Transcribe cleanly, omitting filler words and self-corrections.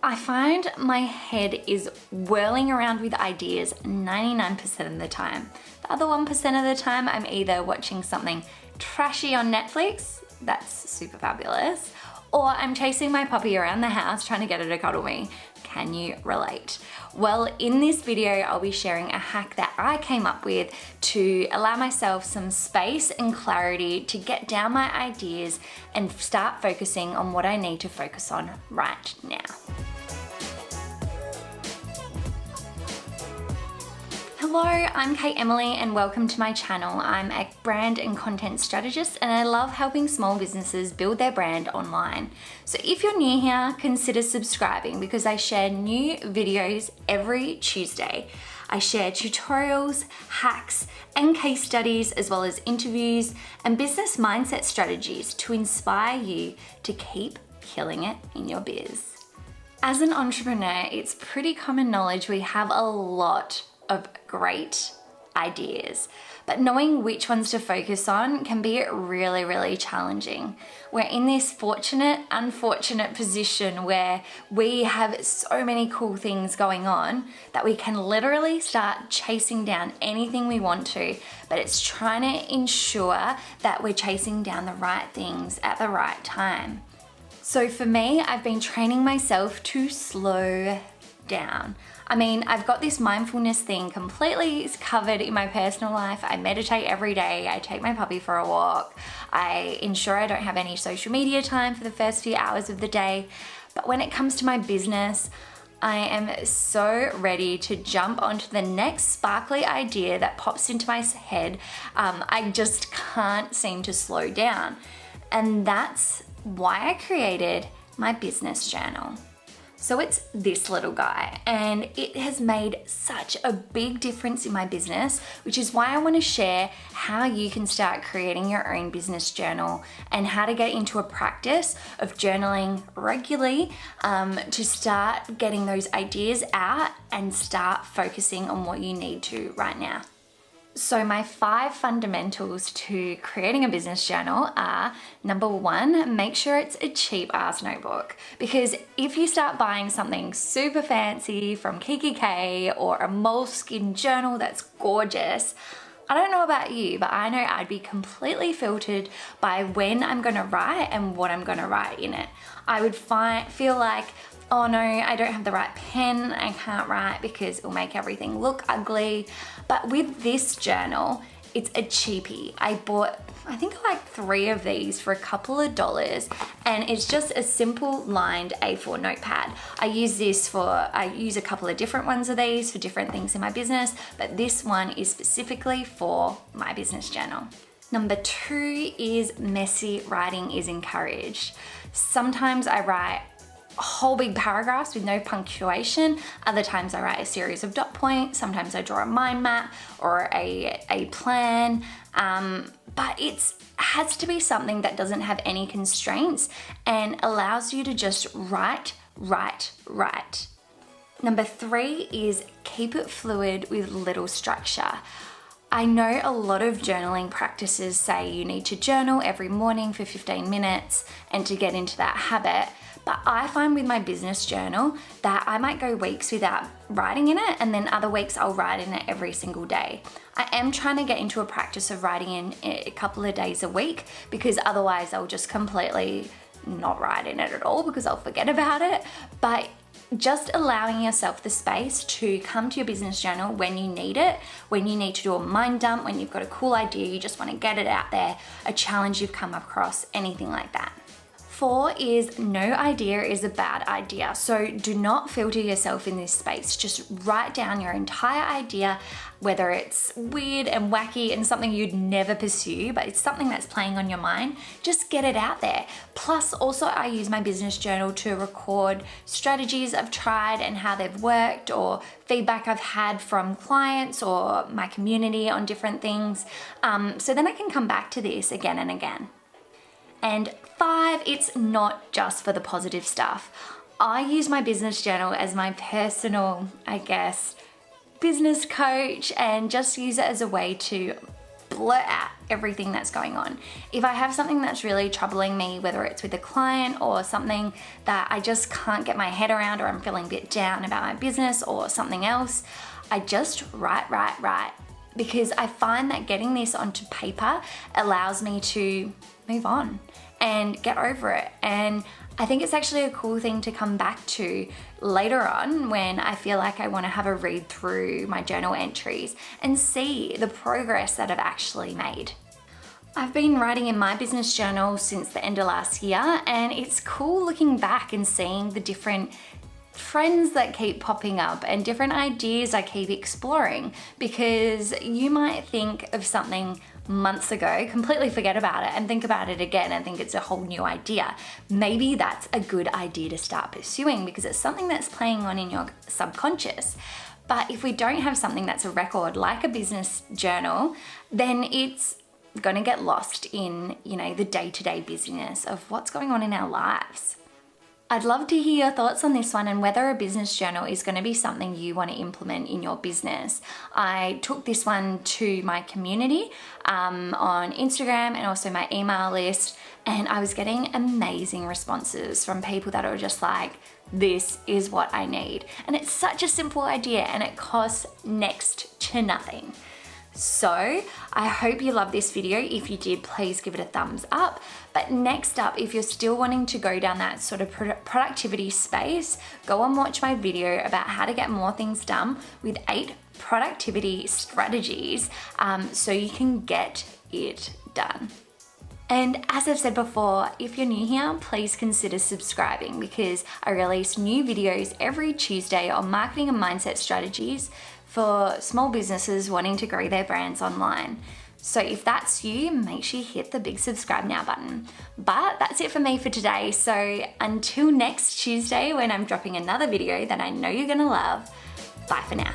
I find my head is whirling around with ideas 99% of the time. The other 1% of the time, I'm either watching something trashy on Netflix, that's super fabulous, or I'm chasing my puppy around the house trying to get her to cuddle me. Can you relate? Well, in this video, I'll be sharing a hack that I came up with to allow myself some space and clarity to get down my ideas and start focusing on what I need to focus on right now. Hello, I'm Emiley and welcome to my channel. I'm a brand and content strategist and I love helping small businesses build their brand online. So if you're new here, consider subscribing because I share new videos every Tuesday. I share tutorials, hacks, and case studies, as well as interviews and business mindset strategies to inspire you to keep killing it in your biz. As an entrepreneur, it's pretty common knowledge we have a lot of great ideas, but knowing which ones to focus on can be really challenging. We're in this unfortunate position where we have so many cool things going on that we can literally start chasing down anything we want to, but it's trying to ensure that we're chasing down the right things at the right time. So for me, I've been training myself to slow down. I mean, I've got this mindfulness thing completely covered in my personal life. I meditate every day. I take my puppy for a walk. I ensure I don't have any social media time for the first few hours of the day. But when it comes to my business, I am so ready to jump onto the next sparkly idea that pops into my head. I just can't seem to slow down. And that's why I created my business journal. So it's this little guy and it has made such a big difference in my business, which is why I want to share how you can start creating your own business journal and how to get into a practice of journaling regularly to start getting those ideas out and start focusing on what you need to right now. So my 5 fundamentals to creating a business journal are: number 1, make sure it's a cheap ass notebook. Because if you start buying something super fancy from Kiki or a Moleskine journal that's gorgeous, I don't know about you, but I know I'd be completely filtered by when I'm gonna write and what I'm gonna write in it. I would feel like, oh no, I don't have the right pen, I can't write because it'll make everything look ugly. But with this journal, it's a cheapie. I bought, I think like 3 of these for a couple of dollars, and it's just a simple lined A4 notepad. I use a couple of different ones of these for different things in my business, but this one is specifically for my business journal. Number 2 is messy writing is encouraged. Sometimes I write whole big paragraphs with no punctuation. Other times I write a series of dot points. Sometimes I draw a mind map or a plan. But it has to be something that doesn't have any constraints and allows you to just write. Number 3 is keep it fluid with little structure. I know a lot of journaling practices say you need to journal every morning for 15 minutes and to get into that habit. But I find with my business journal that I might go weeks without writing in it, and then other weeks I'll write in it every single day. I am trying to get into a practice of writing in a couple of days a week, because otherwise I'll just completely not write in it at all because I'll forget about it. But just allowing yourself the space to come to your business journal when you need it, when you need to do a mind dump, when you've got a cool idea, you just want to get it out there, a challenge you've come across, anything like that. 4 is no idea is a bad idea. So do not filter yourself in this space. Just write down your entire idea, whether it's weird and wacky and something you'd never pursue, but it's something that's playing on your mind. Just get it out there. Plus, also I use my business journal to record strategies I've tried and how they've worked, or feedback I've had from clients or my community on different things. So then I can come back to this again and again. And 5, it's not just for the positive stuff. I use my business journal as my personal, business coach, and just use it as a way to blurt out everything that's going on. If I have something that's really troubling me, whether it's with a client or something that I just can't get my head around, or I'm feeling a bit down about my business or something else, I just write. Because I find that getting this onto paper allows me to move on and get over it. And I think it's actually a cool thing to come back to later on when I feel like I want to have a read through my journal entries and see the progress that I've actually made. I've been writing in my business journal since the end of last year, and it's cool looking back and seeing the different trends that keep popping up and different ideas I keep exploring, because you might think of something months ago, completely forget about it and think about it again and think it's a whole new idea. Maybe that's a good idea to start pursuing because it's something that's playing on in your subconscious. But if we don't have something that's a record like a business journal, then it's going to get lost in, the day-to-day busyness of what's going on in our lives. I'd love to hear your thoughts on this one and whether a business journal is going to be something you want to implement in your business. I took this one to my community on Instagram and also my email list, and I was getting amazing responses from people that are just like, this is what I need. And it's such a simple idea and it costs next to nothing. So I hope you love this video. If you did, please give it a thumbs up. But next up, if you're still wanting to go down that sort of productivity space, go and watch my video about how to get more things done with 8 productivity strategies so you can get it done. And as I've said before, if you're new here, please consider subscribing because I release new videos every Tuesday on marketing and mindset strategies for small businesses wanting to grow their brands online. So if that's you, make sure you hit the big subscribe now button. But that's it for me for today. So until next Tuesday when I'm dropping another video that I know you're gonna love, bye for now.